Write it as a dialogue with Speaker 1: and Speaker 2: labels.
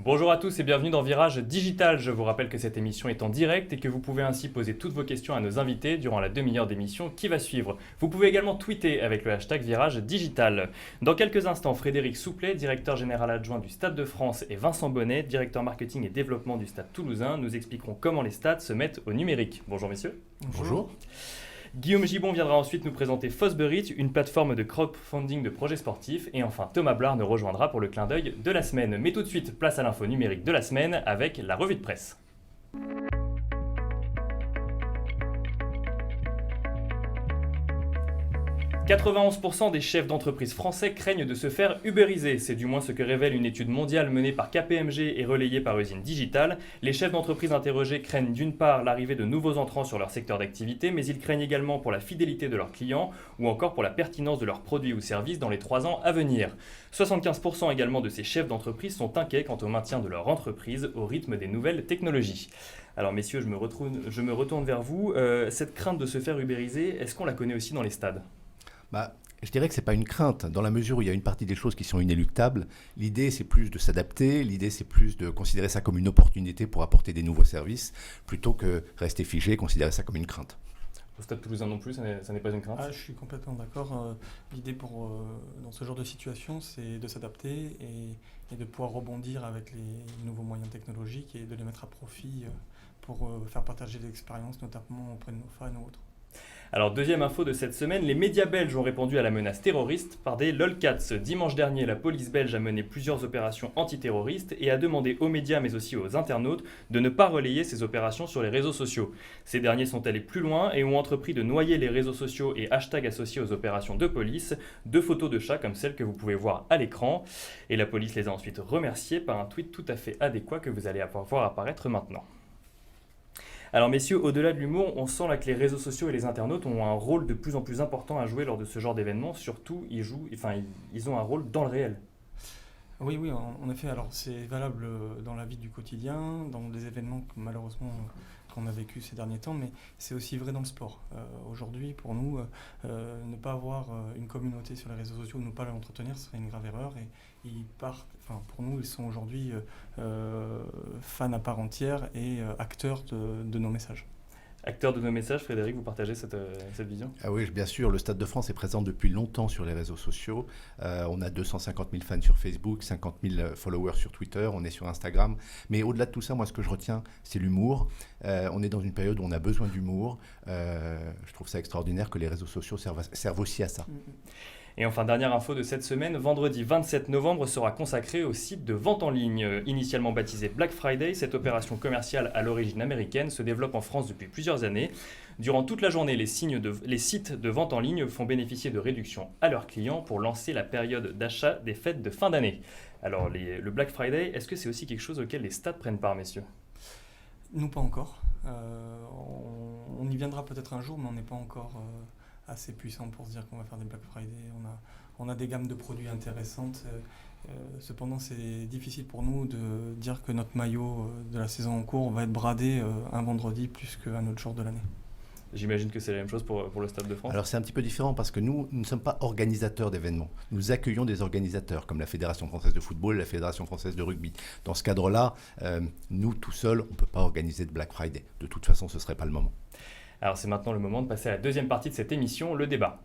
Speaker 1: Bonjour à tous et bienvenue dans Virage Digital. Je vous rappelle que cette émission est en direct et que vous pouvez ainsi poser toutes vos questions à nos invités durant la demi-heure d'émission qui va suivre. Vous pouvez également tweeter avec le hashtag Virage Digital. Dans quelques instants, Frédéric Souplet, directeur général adjoint du Stade de France, et Vincent Bonnet, directeur marketing et développement du Stade Toulousain, nous expliqueront comment les stades se mettent au numérique. Bonjour messieurs.
Speaker 2: Bonjour.
Speaker 1: Guillaume Gibon viendra ensuite nous présenter Fosbury, une plateforme de crowdfunding de projets sportifs. Et enfin, Thomas Blard nous rejoindra pour le clin d'œil de la semaine. Mais tout de suite, place à l'info numérique de la semaine avec la revue de presse. 91% des chefs d'entreprise français craignent de se faire ubériser. C'est du moins ce que révèle une étude mondiale menée par KPMG et relayée par Usine Digital. Les chefs d'entreprise interrogés craignent d'une part l'arrivée de nouveaux entrants sur leur secteur d'activité, mais ils craignent également pour la fidélité de leurs clients ou encore pour la pertinence de leurs produits ou services dans les 3 ans à venir. 75% également de ces chefs d'entreprise sont inquiets quant au maintien de leur entreprise au rythme des nouvelles technologies. Alors messieurs, je me retourne vers vous. Cette crainte de se faire ubériser, est-ce qu'on la connaît aussi dans les stades ?
Speaker 2: Je dirais que ce n'est pas une crainte, dans la mesure où il y a une partie des choses qui sont inéluctables. L'idée, c'est plus de s'adapter, l'idée, c'est plus de considérer ça comme une opportunité pour apporter des nouveaux services, plutôt que rester figé et considérer ça comme une crainte.
Speaker 1: Au Stade Toulousain non plus, ça n'est pas une crainte ?
Speaker 3: Je suis complètement d'accord. L'idée dans ce genre de situation, c'est de s'adapter et de pouvoir rebondir avec les nouveaux moyens technologiques et de les mettre à profit pour faire partager des expériences, notamment auprès de nos fans ou autres.
Speaker 1: Alors deuxième info de cette semaine, les médias belges ont répondu à la menace terroriste par des lolcats. Dimanche dernier, la police belge a mené plusieurs opérations antiterroristes et a demandé aux médias mais aussi aux internautes de ne pas relayer ces opérations sur les réseaux sociaux. Ces derniers sont allés plus loin et ont entrepris de noyer les réseaux sociaux et hashtags associés aux opérations de police, de photos de chats comme celles que vous pouvez voir à l'écran. Et la police les a ensuite remerciés par un tweet tout à fait adéquat que vous allez voir apparaître maintenant. Alors messieurs, au-delà de l'humour, on sent là que les réseaux sociaux et les internautes ont un rôle de plus en plus important à jouer lors de ce genre d'événements. Surtout, ils ont un rôle dans le réel.
Speaker 3: Oui, en effet. Alors c'est valable dans la vie du quotidien, dans des événements que, malheureusement qu'on a vécu ces derniers temps, mais c'est aussi vrai dans le sport. Aujourd'hui, pour nous, ne pas avoir une communauté sur les réseaux sociaux, ne pas l'entretenir, ce serait une grave erreur. Et pour nous, ils sont aujourd'hui fans à part entière et acteurs de nos messages.
Speaker 1: Acteur de nos messages, Frédéric, vous partagez cette vision ?
Speaker 2: Ah oui, bien sûr, le Stade de France est présent depuis longtemps sur les réseaux sociaux. On a 250 000 fans sur Facebook, 50 000 followers sur Twitter, on est sur Instagram. Mais au-delà de tout ça, moi, ce que je retiens, c'est l'humour. On est dans une période où on a besoin d'humour. Je trouve ça extraordinaire que les réseaux sociaux servent aussi à ça.
Speaker 1: Et enfin, dernière info de cette semaine, vendredi 27 novembre sera consacré au site de vente en ligne. Initialement baptisé Black Friday, cette opération commerciale à l'origine américaine se développe en France depuis plusieurs années. Durant toute la journée, les sites de vente en ligne font bénéficier de réductions à leurs clients pour lancer la période d'achat des fêtes de fin d'année. Alors, le Black Friday, est-ce que c'est aussi quelque chose auquel les stades prennent part, messieurs ?
Speaker 3: Nous, pas encore. On y viendra peut-être un jour, mais on n'est pas encore assez puissant pour se dire qu'on va faire des Black Friday. On a des gammes de produits intéressantes. Cependant, c'est difficile pour nous de dire que notre maillot de la saison en cours va être bradé un vendredi plus qu'un autre jour de l'année.
Speaker 1: J'imagine que c'est la même chose pour le Stade de France.
Speaker 2: Alors c'est un petit peu différent parce que nous ne sommes pas organisateurs d'événements. Nous accueillons des organisateurs comme la Fédération française de football, la Fédération française de rugby. Dans ce cadre-là, nous tout seuls, on ne peut pas organiser de Black Friday. De toute façon, ce ne serait pas le moment.
Speaker 1: Alors c'est maintenant le moment de passer à la deuxième partie de cette émission, le débat.